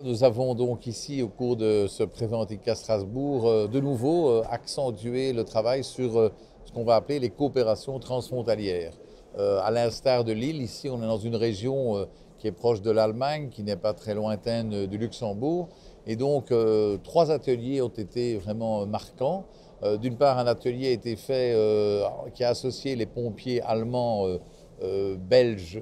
Nous avons donc ici, au cours de ce Préventic à Strasbourg, de nouveau accentué le travail sur ce qu'on va appeler les coopérations transfrontalières. À l'instar de Lille, ici on est dans une région qui est proche de l'Allemagne, qui n'est pas très lointaine du Luxembourg. Et donc trois ateliers ont été vraiment marquants. D'une part, un atelier a été fait qui a associé les pompiers allemands, belges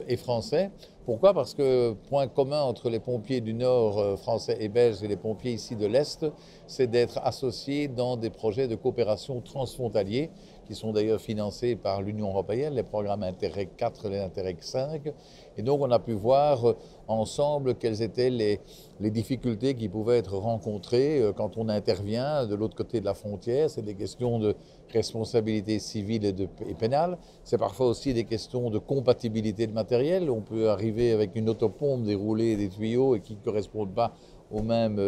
et français. Pourquoi? Parce que point commun entre les pompiers du Nord français et belges et les pompiers ici de l'Est, c'est d'être associés dans des projets de coopération transfrontaliers qui sont d'ailleurs financés par l'Union européenne, les programmes Interreg 4 et Interreg 5. Et donc on a pu voir ensemble quelles étaient les difficultés qui pouvaient être rencontrées quand on intervient de l'autre côté de la frontière. C'est des questions de responsabilité civile et pénale. C'est parfois aussi des questions de compatibilité de matériel. On peut arriver avec une autopompe déroulée des tuyaux et qui ne correspondent pas au même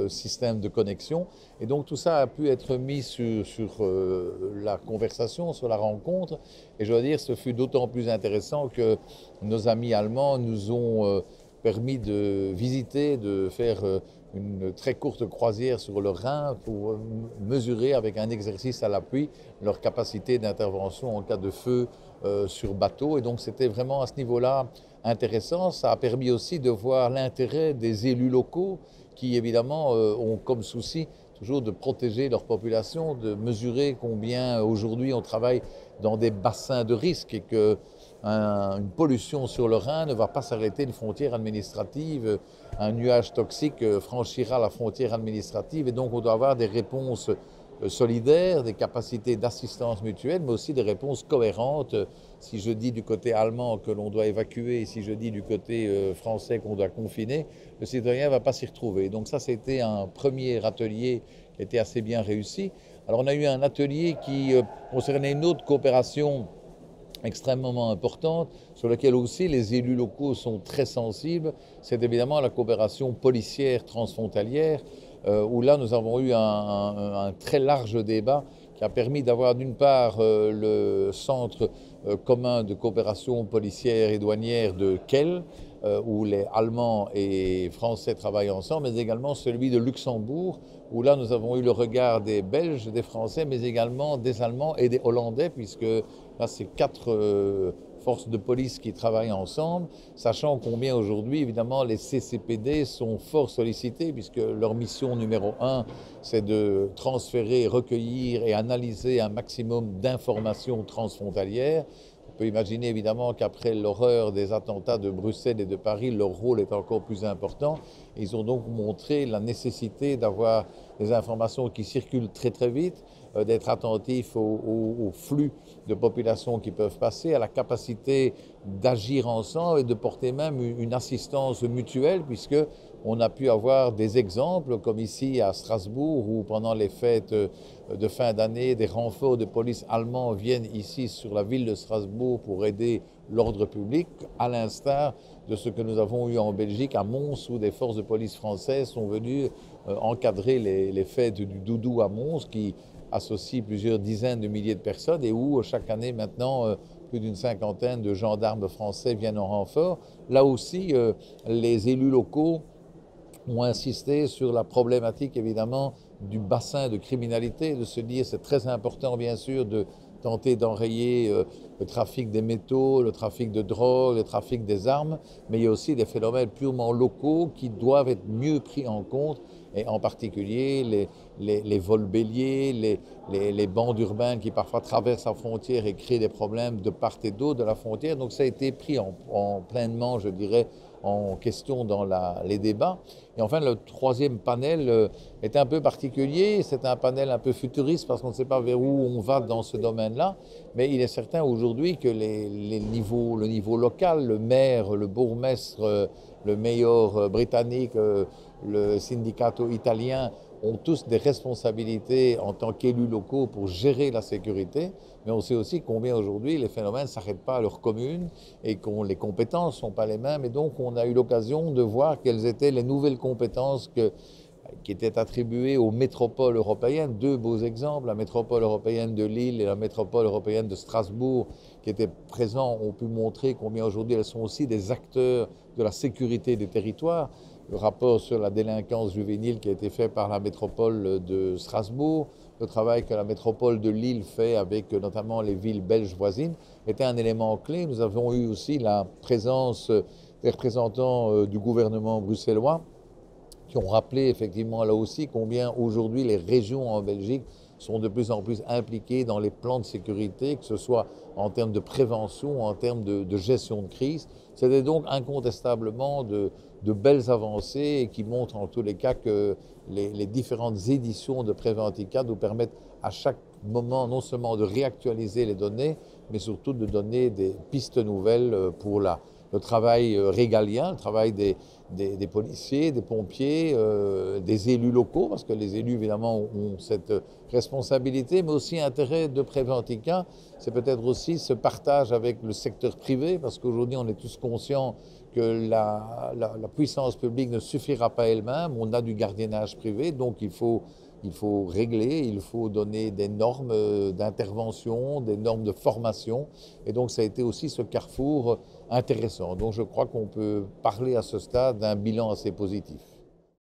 système de connexion. Et donc tout ça a pu être mis sur la conversation, sur la rencontre. Et je dois dire, ce fut d'autant plus intéressant que nos amis allemands nous ont permis de visiter, de faire une très courte croisière sur le Rhin pour mesurer avec un exercice à l'appui leur capacité d'intervention en cas de feu sur bateau. Et donc c'était vraiment à ce niveau-là intéressant. Ça a permis aussi de voir l'intérêt des élus locaux qui évidemment ont comme souci toujours de protéger leur population, de mesurer combien aujourd'hui on travaille dans des bassins de risque et que une pollution sur le Rhin ne va pas s'arrêter une frontière administrative. Un nuage toxique franchira la frontière administrative et donc on doit avoir des réponses solidaires, des capacités d'assistance mutuelle, mais aussi des réponses cohérentes. Si je dis du côté allemand que l'on doit évacuer, si je dis du côté français qu'on doit confiner, le citoyen ne va pas s'y retrouver. Donc ça, c'était un premier atelier qui était assez bien réussi. Alors on a eu un atelier qui concernait une autre coopération extrêmement importante, sur laquelle aussi les élus locaux sont très sensibles, c'est évidemment la coopération policière transfrontalière, où là nous avons eu un très large débat qui a permis d'avoir d'une part le centre commun de coopération policière et douanière de Kehl, où les Allemands et Français travaillent ensemble, mais également celui de Luxembourg, où là nous avons eu le regard des Belges, des Français, mais également des Allemands et des Hollandais, puisque là c'est quatre forces de police qui travaillent ensemble, sachant combien aujourd'hui, évidemment, les CCPD sont fort sollicités, puisque leur mission numéro 1, c'est de transférer, recueillir et analyser un maximum d'informations transfrontalières. On peut imaginer évidemment qu'après l'horreur des attentats de Bruxelles et de Paris, leur rôle est encore plus important. Ils ont donc montré la nécessité d'avoir des informations qui circulent très très vite, d'être attentifs au flux de population qui peuvent passer, à la capacité d'agir ensemble et de porter même une assistance mutuelle, puisque on a pu avoir des exemples, comme ici à Strasbourg, où pendant les fêtes de fin d'année, des renforts de police allemands viennent ici sur la ville de Strasbourg pour aider l'ordre public, à l'instar de ce que nous avons eu en Belgique, à Mons, où des forces de police françaises sont venues encadrer les fêtes du Doudou à Mons, qui associe plusieurs dizaines de milliers de personnes et où chaque année maintenant plus d'une cinquantaine de gendarmes français viennent en renfort. Là aussi, les élus locaux ont insisté sur la problématique évidemment du bassin de criminalité, de se dire c'est très important bien sûr de tenter d'enrayer le trafic des métaux, le trafic de drogue, le trafic des armes, mais il y a aussi des phénomènes purement locaux qui doivent être mieux pris en compte, et en particulier les vols béliers, les bandes urbaines qui parfois traversent la frontière et créent des problèmes de part et d'autre de la frontière. Donc ça a été pris en pleinement, je dirais, en question dans les débats. Et enfin, le troisième panel est un peu particulier. C'est un panel un peu futuriste parce qu'on ne sait pas vers où on va dans ce domaine-là. Mais il est certain aujourd'hui que le niveau local, le maire, le bourgmestre, le mayor britannique, le syndicato italien, ont tous des responsabilités en tant qu'élus locaux pour gérer la sécurité, mais on sait aussi combien aujourd'hui les phénomènes ne s'arrêtent pas à leur commune et que les compétences ne sont pas les mêmes. Et donc on a eu l'occasion de voir quelles étaient les nouvelles compétences qui étaient attribuées aux métropoles européennes. Deux beaux exemples, la métropole européenne de Lille et la métropole européenne de Strasbourg, qui étaient présents, ont pu montrer combien aujourd'hui elles sont aussi des acteurs de la sécurité des territoires. le rapport sur la délinquance juvénile qui a été fait par la métropole de Strasbourg, le travail que la métropole de Lille fait avec notamment les villes belges voisines, était un élément clé. Nous avons eu aussi la présence des représentants du gouvernement bruxellois qui ont rappelé effectivement là aussi combien aujourd'hui les régions en Belgique sont de plus en plus impliquées dans les plans de sécurité, que ce soit en termes de prévention ou en termes de gestion de crise. C'était donc incontestablement de belles avancées et qui montrent en tous les cas que les différentes éditions de Preventica nous permettent à chaque moment non seulement de réactualiser les données, mais surtout de donner des pistes nouvelles pour le travail régalien, le travail des policiers, des pompiers, des élus locaux, parce que les élus évidemment ont cette responsabilité, mais aussi intérêt de Preventica, c'est peut-être aussi ce partage avec le secteur privé, parce qu'aujourd'hui on est tous conscients que la puissance publique ne suffira pas elle-même, on a du gardiennage privé, donc il faut régler, il faut donner des normes d'intervention, des normes de formation. Et donc ça a été aussi ce carrefour intéressant. Donc je crois qu'on peut parler à ce stade d'un bilan assez positif.